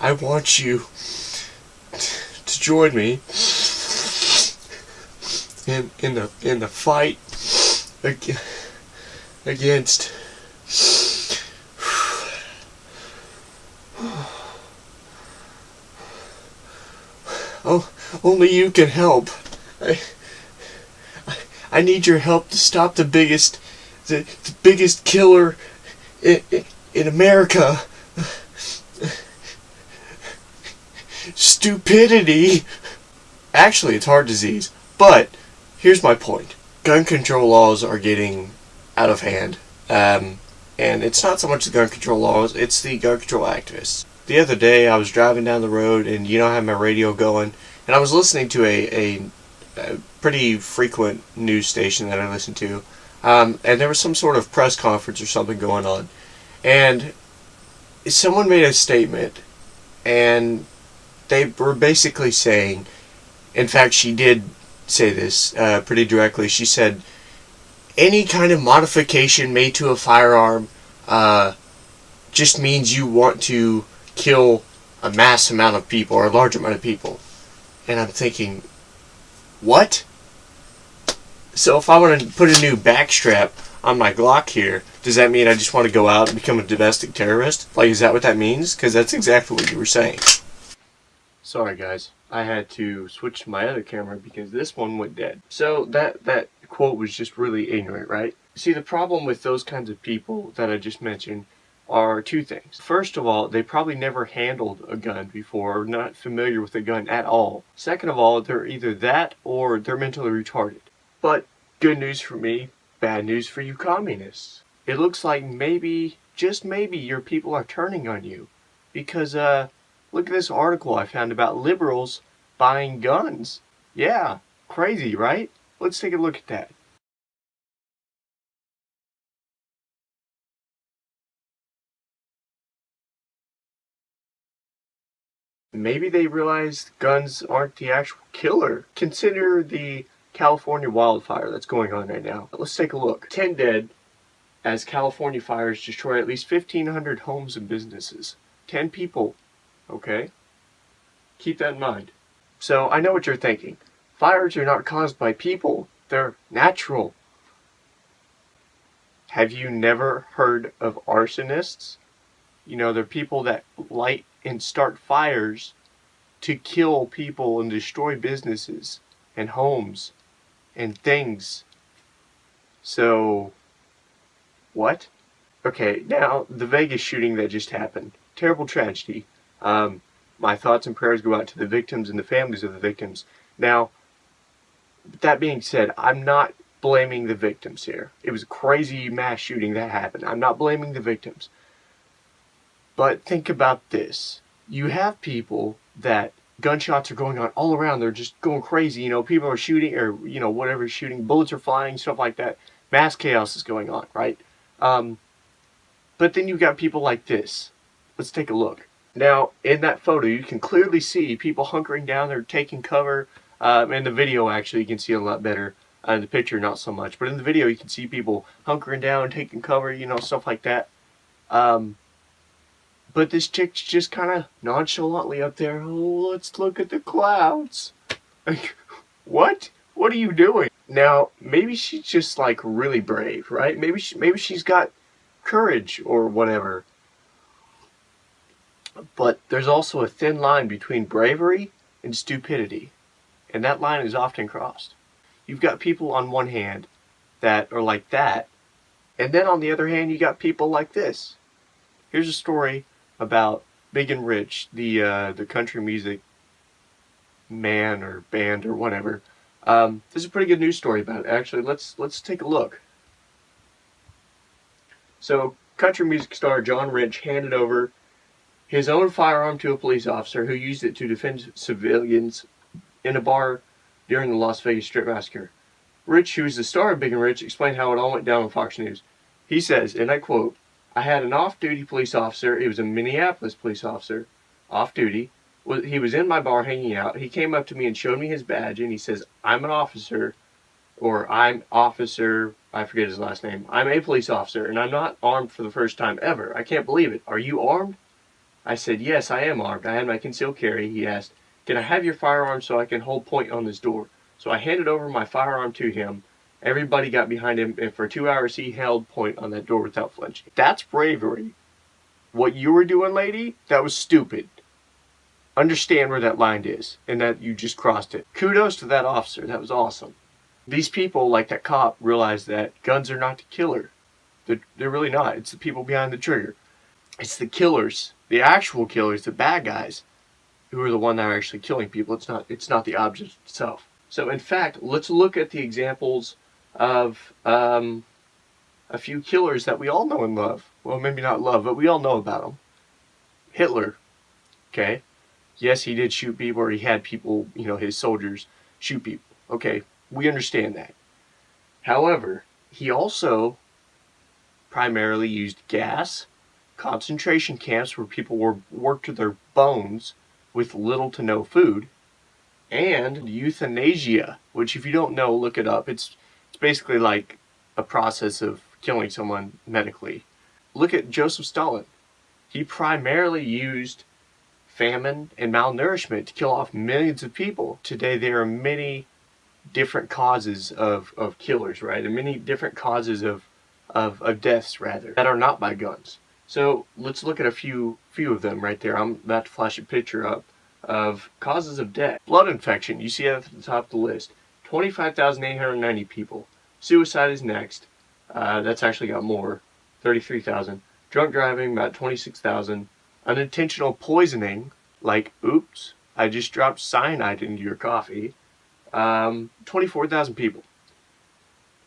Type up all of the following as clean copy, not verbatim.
I want you to join me in the fight against oh, only you can help. I need your help to stop the biggest killer in America. Stupidity. Actually, it's heart disease. But here's my point. Gun control laws are getting out of hand. And it's not so much the gun control laws, it's the gun control activists. The other day, I was driving down the road, and I had my radio going, and I was listening to a pretty frequent news station that I listen to, and there was some sort of press conference or something going on, and someone made a statement, and they were basically saying, in fact, she did say this pretty directly. She said, any kind of modification made to a firearm just means you want to kill a mass amount of people or a large amount of people. And I'm thinking, what? So if I want to put a new backstrap on my Glock here, does that mean I just want to go out and become a domestic terrorist? Like, is that what that means? Because that's exactly what you were saying. Sorry guys, I had to switch to my other camera because this one went dead. So that quote was just really ignorant, right? See, the problem with those kinds of people that I just mentioned are two things. First of all, they probably never handled a gun before, or not familiar with a gun at all. Second of all, they're either that or they're mentally retarded. But good news for me, bad news for you communists. It looks like maybe, just maybe, your people are turning on you. Because, look at this article I found about liberals buying guns. Yeah, crazy, right? Let's take a look at that. Maybe they realized guns aren't the actual killer. Consider the California wildfire that's going on right now. Let's take a look. 10 dead as California fires destroy at least 1,500 homes and businesses. 10 people, okay? Keep that in mind. So I know what you're thinking. Fires are not caused by people. They're natural. Have you never heard of arsonists? They're people that light and start fires to kill people and destroy businesses and homes and things. So, what? Okay, now, the Vegas shooting that just happened. Terrible tragedy. My thoughts and prayers go out to the victims and the families of the victims. Now, that being said, I'm not blaming the victims here. It was a crazy mass shooting that happened. I'm not blaming the victims. But think about this. You have people that gunshots are going on all around. They're just going crazy. People are shooting, or, whatever shooting. Bullets are flying, stuff like that. Mass chaos is going on, right? But then you've got people like this. Let's take a look. Now, in that photo, you can clearly see people hunkering down. They're taking cover. In the video, actually, you can see a lot better. In the picture, not so much. But in the video, you can see people hunkering down, taking cover, stuff like that. But this chick's just kind of nonchalantly up there. Oh, let's look at the clouds. Like, what? What are you doing? Now, maybe she's just like really brave, right? Maybe she's got courage or whatever. But there's also a thin line between bravery and stupidity, and that line is often crossed. You've got people on one hand that are like that, and then on the other hand, you got people like this. Here's a story about Big and Rich, the country music man or band or whatever. This is a pretty good news story about it. Actually, let's take a look. So, country music star John Rich handed over his own firearm to a police officer who used it to defend civilians in a bar during the Las Vegas Strip massacre. Rich, who is the star of Big and Rich, explained how it all went down on Fox News. He says, and I quote, "I had an off-duty police officer. It was a Minneapolis police officer, off-duty. He was in my bar hanging out. He came up to me and showed me his badge, and he says, 'I'm an officer,' or 'I'm officer,' I forget his last name. 'I'm a police officer, and I'm not armed for the first time ever. I can't believe it. Are you armed?' I said, yes, I am armed. I had my concealed carry. He asked, can I have your firearm so I can hold point on this door? So I handed over my firearm to him. Everybody got behind him, and for 2 hours he held point on that door without flinching. That's bravery. What you were doing, lady, that was stupid. Understand where that line is, and that you just crossed it. Kudos to that officer. That was awesome. These people, like that cop, realize that guns are not the killer. They're really not. It's the people behind the trigger. It's the killers, the actual killers, the bad guys, who are the one that are actually killing people. It's not the object itself. So in fact, let's look at the examples of a few killers that we all know and love. Well, maybe not love, but we all know about them. Hitler, okay? Yes, he did shoot people, or he had people, his soldiers shoot people. Okay, we understand that. However, he also primarily used gas, concentration camps where people were worked to their bones with little to no food, and euthanasia, which if you don't know, look it up. It's basically like a process of killing someone medically. Look at Joseph Stalin. He primarily used famine and malnourishment to kill off millions of people. Today there are many different causes of killers, right? And many different causes of deaths, rather, that are not by guns. So let's look at a few of them right there. I'm about to flash a picture up of causes of death. Blood infection, you see at the top of the list. 25,890 people. Suicide is next. That's actually got more. 33,000. Drunk driving, about 26,000. Unintentional poisoning, like, oops, I just dropped cyanide into your coffee. 24,000 people.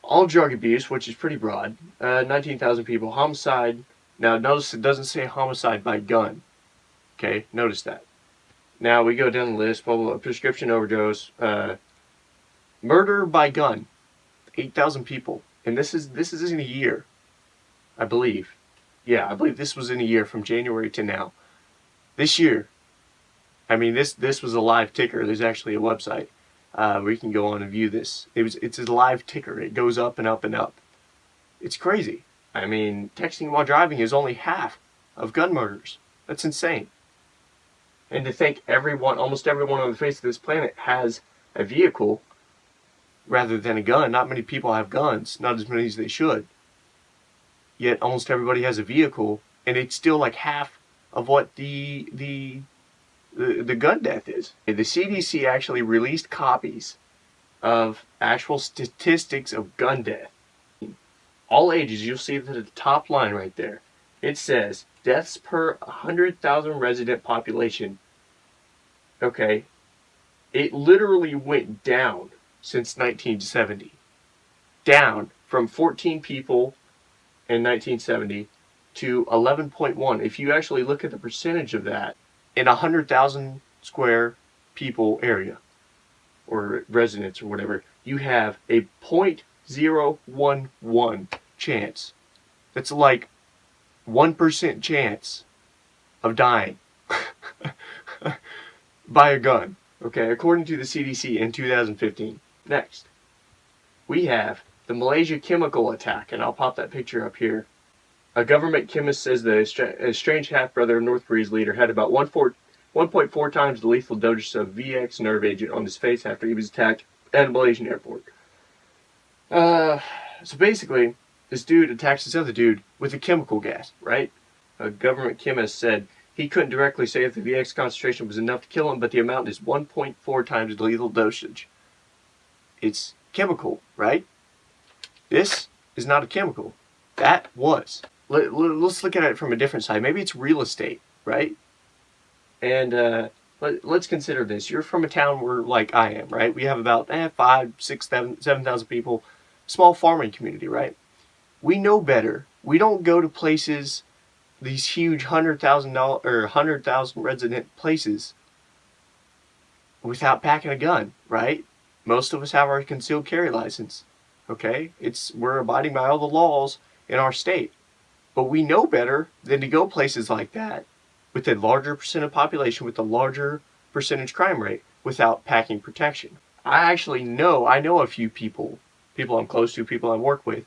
All drug abuse, which is pretty broad. 19,000 people. Homicide. Now, notice it doesn't say homicide by gun. Okay, notice that. Now, we go down the list. Blah, blah, blah. Prescription overdose. Murder by gun. 8,000 people. And this is in a year, I believe. Yeah, I believe this was in a year from January to now. This year. I mean, this was a live ticker. There's actually a website where you can go on and view this. It's a live ticker. It goes up and up and up. It's crazy. I mean, texting while driving is only half of gun murders. That's insane. And to think almost everyone on the face of this planet has a vehicle rather than a gun. Not many people have guns. Not as many as they should. Yet almost everybody has a vehicle, and it's still like half of what the gun death is. The CDC actually released copies of actual statistics of gun death. All ages, you'll see that at the top line right there. It says deaths per 100,000 resident population. Okay, it literally went down since 1970. Down from 14 people in 1970 to 11.1. If you actually look at the percentage of that in 100,000 square people area or residents or whatever, you have a 0.011 chance. That's like 1% chance of dying by a gun. Okay, according to the CDC in 2015. Next, we have the Malaysia chemical attack, and I'll pop that picture up here. A government chemist says the estranged half-brother of North Korea's leader had about 1.4 times the lethal dosage of VX nerve agent on his face after he was attacked at a Malaysian airport. So basically, this dude attacks this other dude with a chemical gas, right? A government chemist said he couldn't directly say if the VX concentration was enough to kill him, but the amount is 1.4 times the lethal dosage. It's chemical, right? This is not a chemical. That was. Let's look at it from a different side. Maybe it's real estate, right? And let's consider this. You're from a town where, like I am, right? We have about 5, 6, 7,000 people. Small farming community, right? We know better. We don't go to places, these huge $100,000 resident places, without packing a gun, right? Most of us have our concealed carry license. Okay? We're abiding by all the laws in our state. But we know better than to go places like that with a larger percent of population, with a larger percentage crime rate, without packing protection. I know a few people I'm close to, people I work with,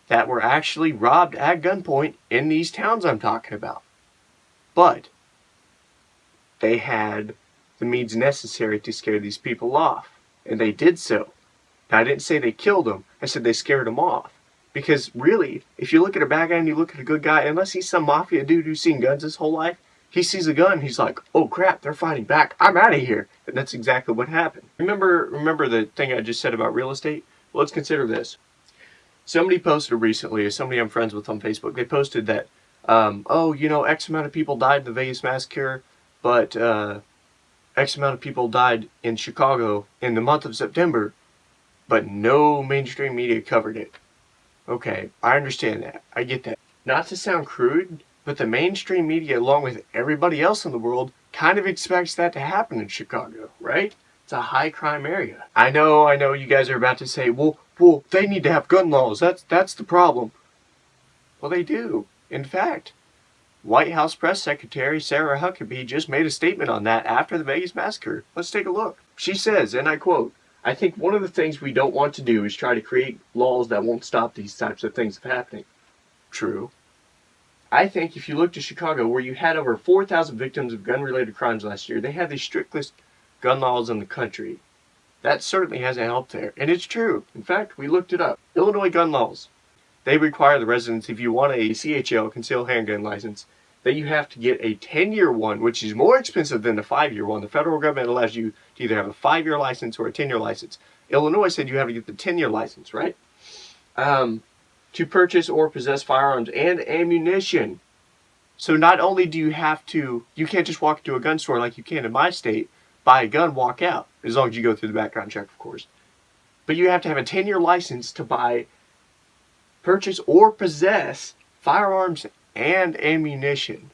that were actually robbed at gunpoint in these towns I'm talking about. But they had the means necessary to scare these people off. And they did so. Now, I didn't say they killed them. I said they scared them off. Because really, if you look at a bad guy and you look at a good guy, unless he's some mafia dude who's seen guns his whole life, he sees a gun, he's like, oh crap, they're fighting back. I'm out of here. And that's exactly what happened. Remember the thing I just said about real estate? Well, let's consider this. Somebody posted recently, or somebody I'm friends with on Facebook, they posted that, X amount of people died in the Vegas massacre, but X amount of people died in Chicago in the month of September, but no mainstream media covered it. Okay, I understand that. I get that. Not to sound crude, but the mainstream media, along with everybody else in the world, kind of expects that to happen in Chicago, right? It's a high crime area. I know you guys are about to say, well, they need to have gun laws. That's the problem. Well, they do. In fact, White House Press Secretary Sarah Huckabee just made a statement on that after the Vegas massacre. Let's take a look. She says, and I quote, "I think one of the things we don't want to do is try to create laws that won't stop these types of things from happening." True. I think if you look to Chicago, where you had over 4,000 victims of gun-related crimes last year, they had the strictest gun laws in the country. That certainly hasn't helped there. And it's true. In fact, we looked it up. Illinois gun laws. They require the residents, if you want a CHL, concealed handgun license, that you have to get a 10-year one, which is more expensive than the 5-year one. The federal government allows you to either have a 5-year license or a 10-year license. Illinois said you have to get the 10-year license, right? To purchase or possess firearms and ammunition. So not only do you have to, you can't just walk into a gun store like you can in my state, buy a gun, walk out, as long as you go through the background check, of course. But you have to have a 10-year license to buy, purchase, or possess firearms and ammunition.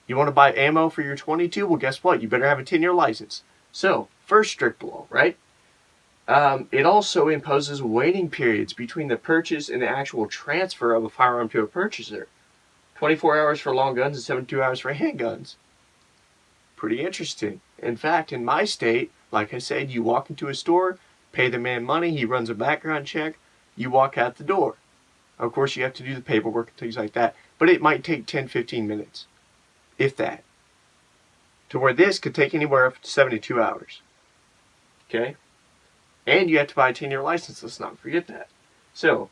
You want to buy ammo for your .22? Well, guess what? You better have a 10-year license. So, first strict law, right? It also imposes waiting periods between the purchase and the actual transfer of a firearm to a purchaser. 24 hours for long guns and 72 hours for handguns. Pretty interesting. In fact, in my state, like I said, you walk into a store, pay the man money, he runs a background check, you walk out the door. Of course, you have to do the paperwork and things like that, but it might take 10-15 minutes, if that. To where this could take anywhere up to 72 hours. Okay? And you have to buy a 10-year license, let's not forget that. So,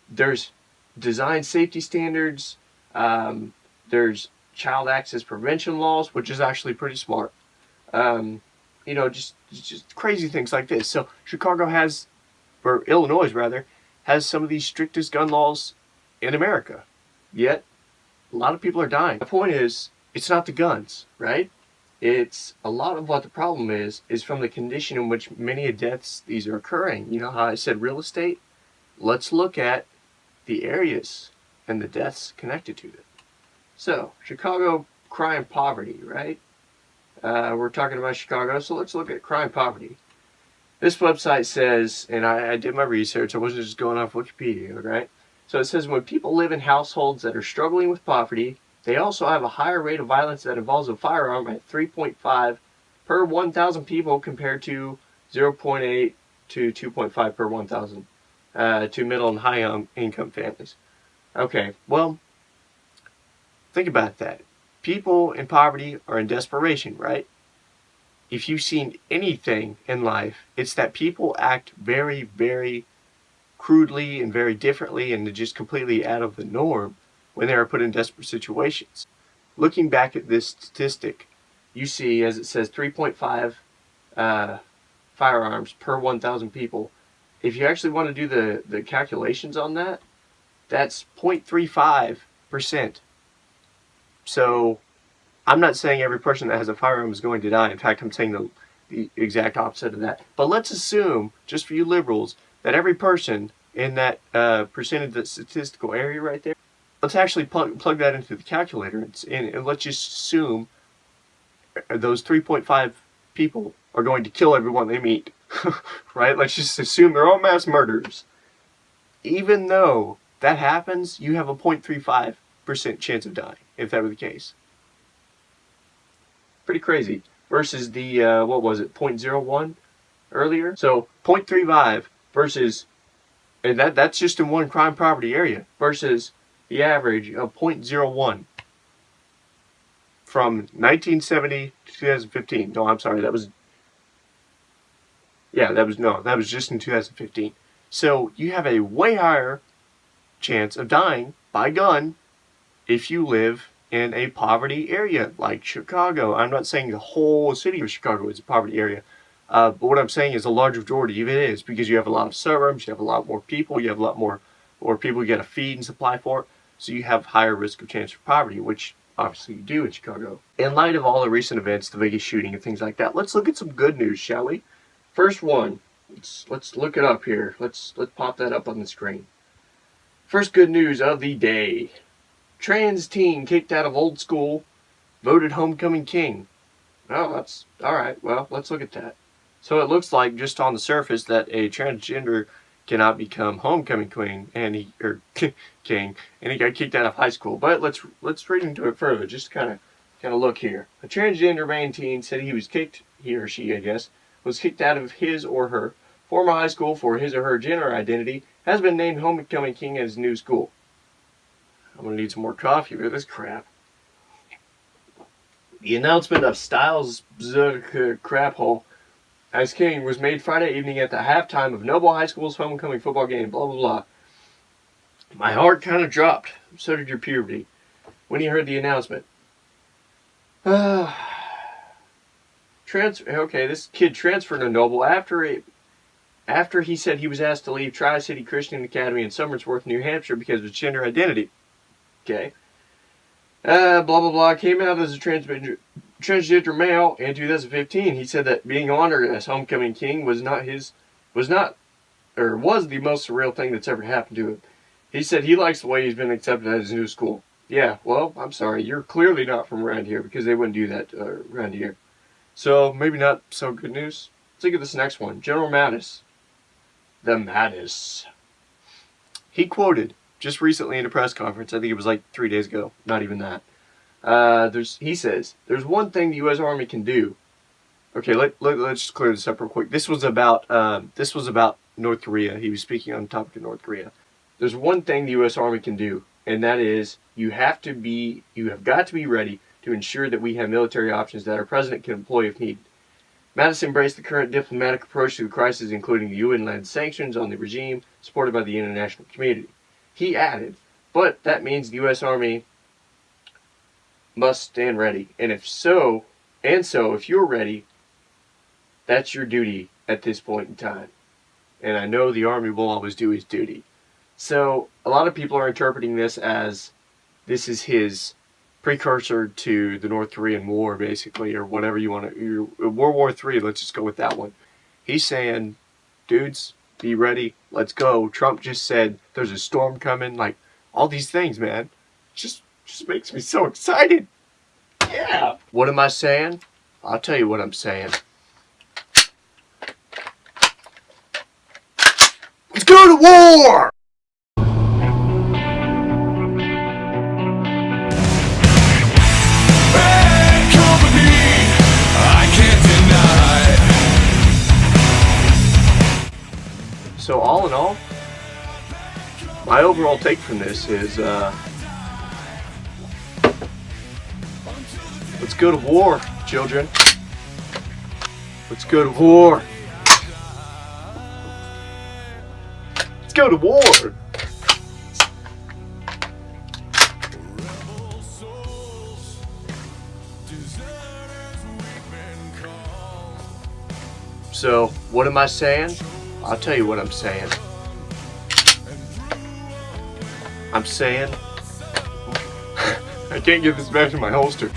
there's design safety standards, there's child access prevention laws, which is actually pretty smart. Just crazy things like this. So, Chicago has, or Illinois rather, has some of the strictest gun laws in America. Yet, a lot of people are dying. The point is, it's not the guns, right? It's a lot of what the problem is from the condition in which many deaths these are occurring. You know how I said real estate? Let's look at the areas and the deaths connected to them. So, Chicago crime poverty, right? We're talking about Chicago, so let's look at crime poverty. This website says, and I did my research, I wasn't just going off Wikipedia, right? So it says when people live in households that are struggling with poverty, they also have a higher rate of violence that involves a firearm at 3.5 per 1,000 people compared to 0.8 to 2.5 per 1,000 to middle and high income families. Okay, well, think about that. People in poverty are in desperation, right? If you've seen anything in life, it's that people act very, very crudely and very differently and just completely out of the norm when they are put in desperate situations. Looking back at this statistic, you see, as it says, 3.5 firearms per 1,000 people. If you actually want to do the calculations on that, that's 0.35%. So, I'm not saying every person that has a firearm is going to die. In fact, I'm saying the exact opposite of that. But let's assume, just for you liberals, that every person in that percentage, that statistical area right there, let's actually plug that into the calculator and let's just assume those 3.5 people are going to kill everyone they meet. Right? Let's just assume they're all mass murderers. Even though that happens, you have a 0.35% chance of dying, if that were the case. Pretty crazy. Versus the, 0.01 earlier? So, 0.35 versus, and that's just in one crime poverty area, versus the average of 0.01. from 1970 to 2015. No, I'm sorry, that was just in 2015. So you have a way higher chance of dying by gun if you live in a poverty area like Chicago. I'm not saying the whole city of Chicago is a poverty area, but what I'm saying is a large majority of it is, because you have a lot of suburbs, you have a lot more people, you have a lot more people you got to feed and supply for, so you have higher risk of chance for poverty, which obviously you do in Chicago. In light of all the recent events, the Vegas shooting and things like that, let's look at some good news, shall we? First one, let's look it up here. Let's pop that up on the screen. First good news of the day. Trans teen kicked out of old school, voted homecoming king. Oh, that's alright. Well, let's look at that. So it looks like, just on the surface, that a transgender cannot become homecoming king, and he got kicked out of high school. But let's read into it further. Just kind of look here. A transgender man teen said he or she, I guess, was kicked out of his or her former high school for his or her gender identity, has been named homecoming king at his new school. I'm going to need some more coffee for this crap. The announcement of Styles' crap hole as king was made Friday evening at the halftime of Noble High School's homecoming football game, blah, blah, blah. My heart kind of dropped. So did your puberty when you heard the announcement. This kid transferred to Noble after he said he was asked to leave Tri-City Christian Academy in Somersworth, New Hampshire because of his gender identity. Okay. Blah, blah, blah. Came out as a transgender male in 2015. He said that being honored as homecoming king was the most surreal thing that's ever happened to him. He said he likes the way he's been accepted at his new school. Yeah, well, I'm sorry. You're clearly not from around here, because they wouldn't do that around here. So, maybe not so good news. Let's look at this next one. General Mattis. The Mattis. He quoted just recently in a press conference, I think it was like 3 days ago, not even that. He says, there's one thing the U.S. Army can do. Okay, let's just clear this up real quick. This was about North Korea. He was speaking on the topic of North Korea. There's one thing the U.S. Army can do, and that is you have got to be ready to ensure that we have military options that our president can employ if needed. Mattis embraced the current diplomatic approach to the crisis, including the UN-led sanctions on the regime supported by the international community. He added, but that means the U.S. Army must stand ready. And if you're ready, that's your duty at this point in time. And I know the Army will always do his duty. So a lot of people are interpreting this as this is his precursor to the North Korean War, basically, or whatever you want to. World War III, let's just go with that one. He's saying, dudes, be ready, let's go. Trump just said there's a storm coming, like all these things, man. Just makes me so excited. Yeah. What am I saying? I'll tell you what I'm saying. Let's go to war! So all in all, my overall take from this is, let's go to war, children. Let's go to war. Let's go to war. So, what am I saying? I'll tell you what I'm saying. I'm saying I can't get this back in my holster.